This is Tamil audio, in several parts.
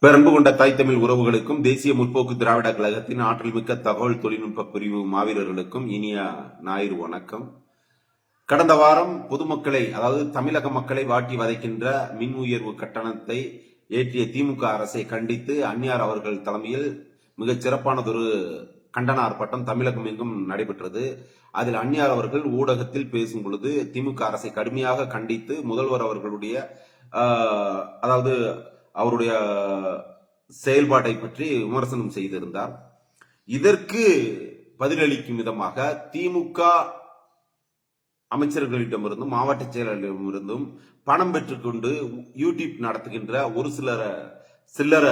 பெரம்பு கொண்ட தாய் தமிழ் உறவுகளுக்கும் தேசிய முற்போக்கு திராவிட கழகத்தின் ஆற்றல் மிக்க தகவல் தொழில்நுட்ப பிரிவு மாவீரர்களுக்கும் இனிய ஞாயிறு வணக்கம். கடந்த வாரம் பொதுமக்களை, அதாவது தமிழக மக்களை வாட்டி வதைக்கின்ற மின் உயர்வு கட்டணத்தை ஏற்றிய திமுக அரசை கண்டித்து அந்நியார் அவர்கள் தலைமையில் மிகச் சிறப்பானதொரு கண்டன ஆர்ப்பாட்டம் தமிழகம் எங்கும் நடைபெற்றது. அதில் அந்நியார் அவர்கள் ஊடகத்தில் பேசும் பொழுது திமுக அரசை கடுமையாக கண்டித்து முதல்வர் அவர்களுடைய அதாவது அவருடைய செயல்பாட்டை பற்றி விமர்சனம் செய்திருந்தார். இதற்கு பதிலளிக்கும் விதமாக திமுக அமைச்சர்களிடமிருந்தும் மாவட்ட செயலர்களிடமிருந்தும் பணம் பெற்றுக்கொண்டு யூடியூப் நடத்துகின்ற ஒரு சில்லற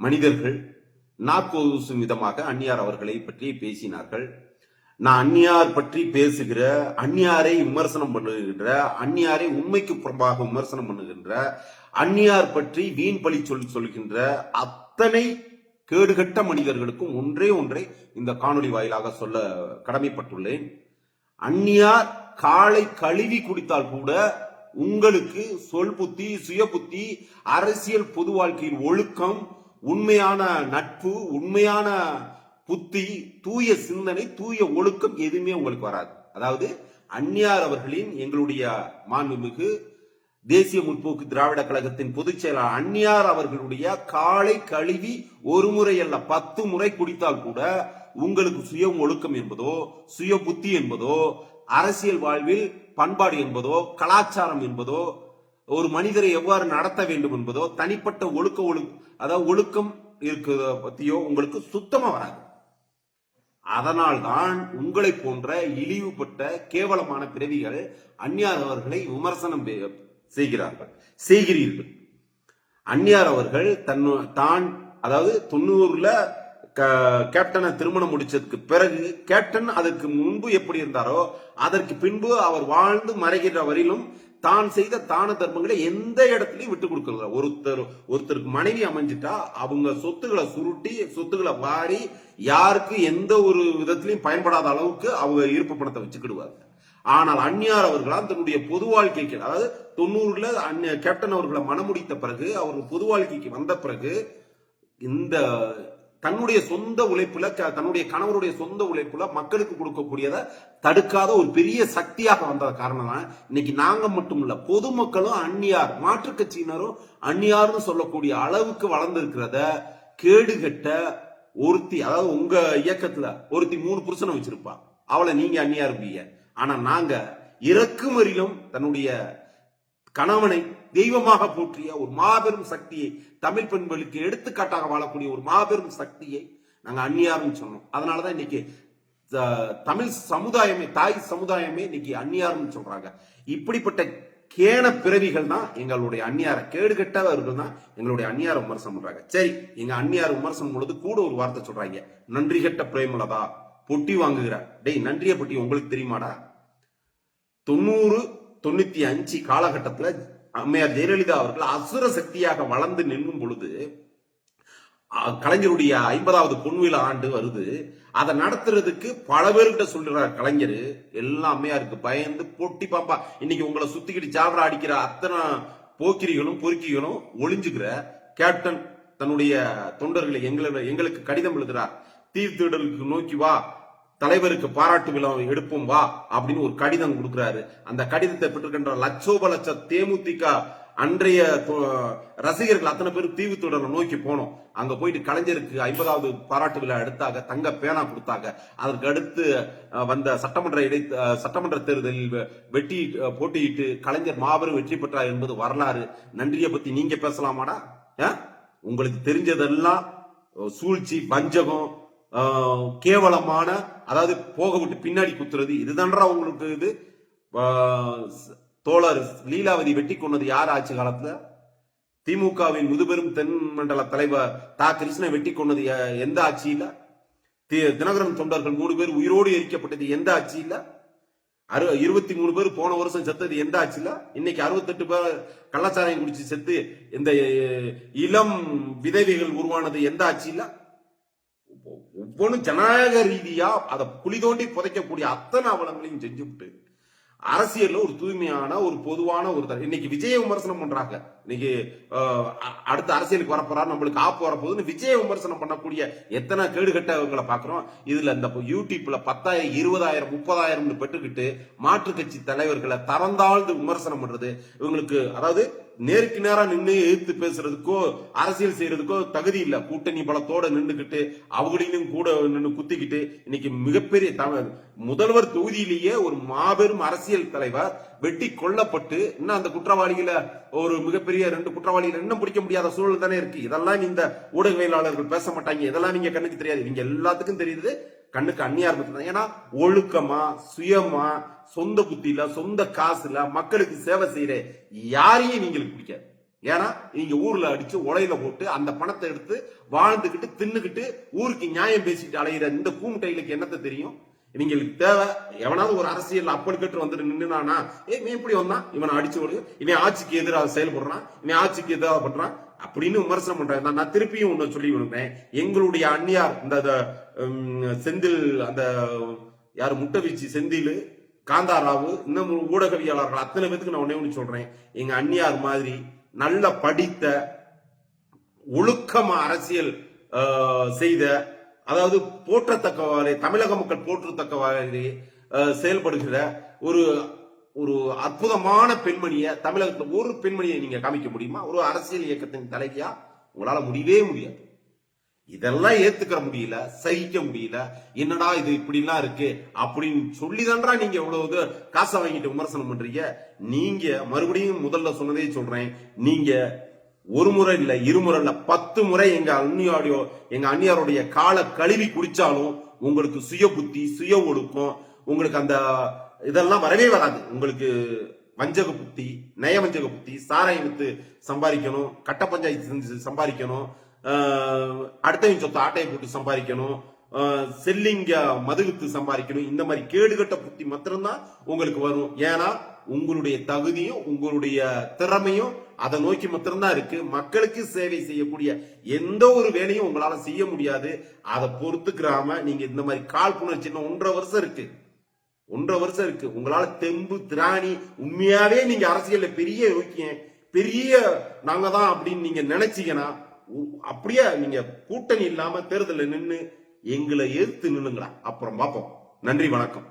மனிதர்கள் நாக்கூசும் விதமாக அந்நியார் அவர்களை பற்றி பேசினார்கள். நான் அந்நியார் பற்றி பேசுகிற, அந்நியாரை விமர்சனம் பண்ணுகின்ற, அந்நியாரை உண்மைக்கு புறம்பாக விமர்சனம் பண்ணுகின்ற, அந்நியார் பற்றி வீண் பழி சொல்கின்ற அத்தனை கேடுகட்ட மனிதர்களுக்கும் ஒன்றை இந்த காணொலி வாயிலாக சொல்ல கடமைப்பட்டுள்ளேன். அந்நியார் காலை கழுவி குடித்தால் கூட உங்களுக்கு சொல் புத்தி, சுய புத்தி, அரசியல் பொது வாழ்க்கையில் ஒழுக்கம், உண்மையான நட்பு, உண்மையான புத்தி, தூய சிந்தனை, தூய ஒழுக்கம் எதுவுமே உங்களுக்கு வராது. அதாவது அந்நியார் அவர்களின், எங்களுடைய மாண்புமிகு தேசிய முற்போக்கு திராவிட கழகத்தின் பொதுச் செயலாளர் அந்நியார் அவர்களுடைய காலை கழுவி ஒரு முறை அல்ல 10 முறை குடித்தால் கூட உங்களுக்கு சுய ஒழுக்கம் என்பதோ, சுய புத்தி என்பதோ, அரசியல் வாழ்வில் பண்பாடு என்பதோ, கலாச்சாரம் என்பதோ, ஒரு மனிதரை எவ்வாறு நடத்த வேண்டும் என்பதோ, தனிப்பட்ட அதாவது ஒழுக்கம் இருக்கிறத பத்தியோ உங்களுக்கு சுத்தமா வராது. அதனால்தான் உங்களை போன்ற இழிவுபட்ட கேவலமான பிறவிகள் அந்நியார் அவர்களை விமர்சனம் செய்கிறீர்கள். அந்நியார் அவர்கள் தான், அதாவது 90ல கேப்டனை திருமணம் முடிச்சதுக்கு பிறகு, கேப்டன் அதற்கு முன்பு எப்படி இருந்தாரோ அதற்கு பின்பு அவர் வாழ்ந்து மறைகிற வரையிலும் தான் செய்த தான தர்மங்களை எந்த இடத்துலயும் விட்டு கொடுக்கல. ஒருத்தருக்கு மனைவி அமைஞ்சிட்டா அவங்க சொத்துக்களை சுருட்டி, சொத்துக்களை வாரி, யாருக்கு எந்த ஒரு விதத்திலையும் பயன்படாத அளவுக்கு அவங்க இருப்பு பணத்தை வச்சுக்கிடுவாங்க. ஆனால் அந்நியார் அவர்களால் தன்னுடைய பொது வாழ்க்கைக்கு, அதாவது 90ல கேப்டன் அவர்களை மனமுடித்த பிறகு, அவர்கள் பொது வாழ்க்கைக்கு வந்த பிறகு, இந்த தன்னுடைய சொந்த உழைப்புல, தன்னுடைய கணவருடைய சொந்த உழைப்புல மக்களுக்கு கொடுக்கக்கூடியதை தடுக்காத ஒரு பெரிய சக்தியாக வந்த காரணம் தான் இன்னைக்கு நாங்க மட்டும் இல்ல, பொதுமக்களும் அந்நியார், மாற்றுக் கட்சியினரும் அந்நியார்னு சொல்லக்கூடிய அளவுக்கு வளர்ந்திருக்கிறத கேடுகட்ட ஒருத்தி, அதாவது உங்க இயக்கத்துல ஒருத்தி 3 புருஷனை வச்சிருப்பா, அவளை நீங்க அந்நியார் இருப்பீங்க. ஆனா நாங்க இறக்குமறியிலும் தன்னுடைய கணவனை தெய்வமாக போற்றிய ஒரு மாபெரும் சக்தியை, தமிழ் பெண்களுக்கு எடுத்துக்காட்டாக வாழக்கூடிய ஒரு மாபெரும் சக்தியை நாங்க அந்நியார்னு சொன்னோம். அதனாலதான் இன்னைக்கு தமிழ் சமுதாயமே, தாய் சமுதாயமே இன்னைக்கு அந்நியார்னு சொல்றாங்க. இப்படிப்பட்ட கேன பிறவிகள் தான் எங்களுடைய அந்நியார, கேடுகட்டவர்கள் தான் எங்களுடைய அந்நியார விமர்சனம் பண்றாங்க. சரி, எங்க அந்நியார் விமர்சனம் பொழுது கூட ஒரு வார்த்தை சொல்றாங்க, நன்றி கெட்ட பிரேமலதா, பொட்டி வாங்குகிற. டேய், நன்றிய பொட்டி உங்களுக்கு தெரியுமாடா? 90, 95 காலகட்டத்துல அம்மையார் ஜெயலலிதா அவர்கள் அசுர சக்தியாக வளர்ந்து நிற்கும் பொழுது, கலைஞருடைய 50வது பொன்விழா ஆண்டு வருது. அதை நடத்துறதுக்கு பல பேர்கிட்ட சொல்றார் கலைஞர். எல்லாம் அம்மையாருக்கு பயந்து பொட்டி பாப்பா, இன்னைக்கு உங்களை சுத்திக்கிட்டு ஜாவரா அடிக்கிற அத்தனை போக்கிரிகளும் பொறுக்கிகளும் ஒளிஞ்சுக்கிற கேப்டன் தன்னுடைய தொண்டர்களை எங்களுக்கு கடிதம் எழுதுறார். தீர்த்திடலுக்கு நோக்கி வா, தலைவருக்கு பாராட்டு விழா எடுப்போம் வா அப்படின்னு ஒரு கடிதம் கொடுக்கிறாரு. அந்த கடிதத்தை பெற்றுக்கின்ற லட்சோப லட்ச தேமுதிக அன்றைய ரசிகர்கள் அத்தனை பேர் தீவுத்தொடரை நோக்கி போனோம். அங்க போயிட்டு கலைஞருக்கு 50வது பாராட்டு விழா எடுத்தாங்க, தங்க பேனா கொடுத்தாங்க. அதற்கு அடுத்து வந்த சட்டமன்ற தேர்தலில் போட்டியிட்டு கலைஞர் மாபெரும் வெற்றி பெற்றார் என்பது வரலாறு. நன்றியை பத்தி நீங்க பேசலாமாடா? உங்களுக்கு தெரிஞ்சதெல்லாம் சூழ்ச்சி, வஞ்சகம், கேவலமான, அதாவது போக விட்டு பின்னாடி குத்துறது, இதுதான்றா உங்களுக்கு இது. தோழர் லீலாவதி வெட்டி கொண்டது யார் ஆட்சி காலத்துல? திமுகவின் முதுபெரும் தென் மண்டல தலைவர் தா கிருஷ்ண வெட்டி கொண்டது எந்த ஆட்சியில? தினகரன் தொண்டர்கள் 3 பேர் உயிரோடு எரிக்கப்பட்டது எந்த ஆட்சியில? 23 பேர் போன வருஷம் செத்தது எந்த ஆட்சியில? இன்னைக்கு 68 பேர் கள்ளச்சாராயம் குடிச்சு செத்து இந்த இளம் விதவைகள் உருவானது எந்த ஆட்சியில? ஒவ்வொன்றும் ஜனநாயக ரீதியா அதை குழி தோண்டி புதைக்கக்கூடிய அத்தனை அவலங்களையும் செஞ்சுவிட்டு அரசியல்ல ஒரு தூய்மையான, ஒரு பொதுவான ஒரு இன்னைக்கு விஜய விமர்சனம் பண்றாங்க. இன்னைக்கு அடுத்த அரசியலுக்கு வரப்போறாரு, நம்மளுக்கு ஆப்பு வரப்போகுதுன்னு விஜய விமர்சனம் பண்ணக்கூடிய எத்தனை கேடுகட்டவங்களை பாக்குறோம். இதுல இந்த யூடியூப்ல 10,000 20,000 30,000 பெற்றுக்கிட்டு மாற்றுக் கட்சி தலைவர்களை தரந்தாழ்ந்து விமர்சனம் பண்றது இவங்களுக்கு, அதாவது நேருக்கு நேரா நின்று எதிர்த்து பேசுறதுக்கோ அரசியல் செய்யறதுக்கோ தகுதி இல்ல. கூட்டணி பலத்தோட நின்றுகிட்டு அவங்களையும் கூட நின்று குத்திக்கிட்டு இன்னைக்கு மிகப்பெரிய முதல்வர் தொகுதியிலேயே ஒரு மாபெரும் அரசியல் தலைவர் வெட்டி கொல்லப்பட்டு இன்னும் அந்த குற்றவாளிகளை ஒரு மிகப்பெரிய 2 குற்றவாளிகளை இன்னும் பிடிக்க முடியாத சூழல் தானே இருக்கு. இதெல்லாம் இந்த ஊடகவியலாளர்கள் பேச மாட்டாங்க. இதெல்லாம் நீங்க கண்ணுக்கு தெரியாது. நீங்க எல்லாத்துக்கும் தெரியுது கண்ணுக்கு அந்நியார் மட்டும்தான். ஏன்னா ஒழுக்கமா சுயமா சொந்த புத்தியில சொந்த காசுல மக்களுக்கு சேவை செய்யற யாரையும் நீங்களுக்கு பிடிக்காது. ஏன்னா நீங்க ஊர்ல அடிச்சு உலையில போட்டு அந்த பணத்தை எடுத்து வாழ்ந்துகிட்டு தின்னுகிட்டு ஊருக்கு நியாயம் பேசிட்டு அலைகிற இந்த கூமுட்டைகளுக்கு என்னத்தை தெரியும்? இவங்களுக்கு தேவை எவனாவது ஒரு அரசியல் அப்படி கட்டு வந்துட்டு நின்றுனா, எப்படி வந்தான் இவனை அடிச்சு விடு, இவன் ஆட்சிக்கு எதிராக செயல்படுறான், இவன் ஆட்சிக்கு எதிராக பண்றான் அப்படின்னு விமர்சனம் பண்றேன். நான் திருப்பியும் ஒண்ணு சொல்லி விடுறேன். எங்களுடைய அந்நியார் இந்த செந்தில், அந்த யாரு முட்டவீச்சு செந்தில், காந்தாராவு, இன்னும் ஊடகவியலாளர்கள் அத்தனை பேத்துக்கு நான் ஒண்ணு சொல்றேன். எங்க அந்நியார் மாதிரி நல்ல படித்த ஒழுக்கமா அரசியல் செய்த, அதாவது போற்றத்தக்கவாறு தமிழக மக்கள் போற்றத்தக்கவாறு செயல்படுகிற ஒரு ஒரு அற்புதமான பெண்மணியை தமிழகத்தில் ஒரு பெண்மணியை நீங்க காமிக்க முடியுமா? ஒரு அரசியல் இயக்கத்தின் தலைவியா உங்களால முடியவே முடியாது. இதெல்லாம் ஏத்துக்கிற முடியல, சகிக்க முடியல. என்னடா இது இப்படி எல்லாம் இருக்கு அப்படின்னு சொல்லிதான்றா நீங்க எவ்வளவு காசை வாங்கிட்டு விமர்சனம் பண்றீங்க. நீங்க மறுபடியும் முதல்ல சொன்னதே சொல்றேன், நீங்க ஒரு முறை இல்ல, இருமுறை இல்ல, 10 முறை எங்க அந்நியாருடைய கால கழுவி குடிச்சாலும் உங்களுக்கு சுய புத்தி சுய ஒழுக்கம் உங்களுக்கு அந்த இதெல்லாம் வரவே வராது. உங்களுக்கு வஞ்சக புத்தி, நய வஞ்சக புத்தி, சாராயம் வித்து சம்பாதிக்கணும், கட்ட பஞ்சாயத்து செஞ்சு சம்பாதிக்கணும், அடுத்தவங்க சொத்து ஆட்டையை போட்டு சம்பாதிக்கணும், செல்லிங்க மதுகுத்து சம்பாதிக்கணும், இந்த மாதிரி கேடுகட்ட புத்தி மாத்திரம்தான் உங்களுக்கு வரும். ஏன்னா உங்களுடைய தகுதியும் உங்களுடைய திறமையும் அதை நோக்கி மாத்திரம்தான் இருக்கு. மக்களுக்கு சேவை செய்யக்கூடிய எந்த ஒரு வேலையும் உங்களால செய்ய முடியாது. அதை பொறுத்துக்கிறாம நீங்க இந்த மாதிரி காழ்ப்புணர்ச்சி 1.5 வருஷம் இருக்கு, 1.5 வருஷம் இருக்கு. உங்களால தெம்பு திராணி உண்மையாவே நீங்க அரசியல்ல பெரிய யோக்கிய பெரிய நாங்க தான் அப்படின்னு நீங்க நினைச்சீங்கன்னா அப்படியே நீங்க கூட்டணி இல்லாம தேர்தலில் நின்று எங்களை எதிர்த்து நின்னுங்களா, அப்புறம் பார்ப்போம். நன்றி, வணக்கம்.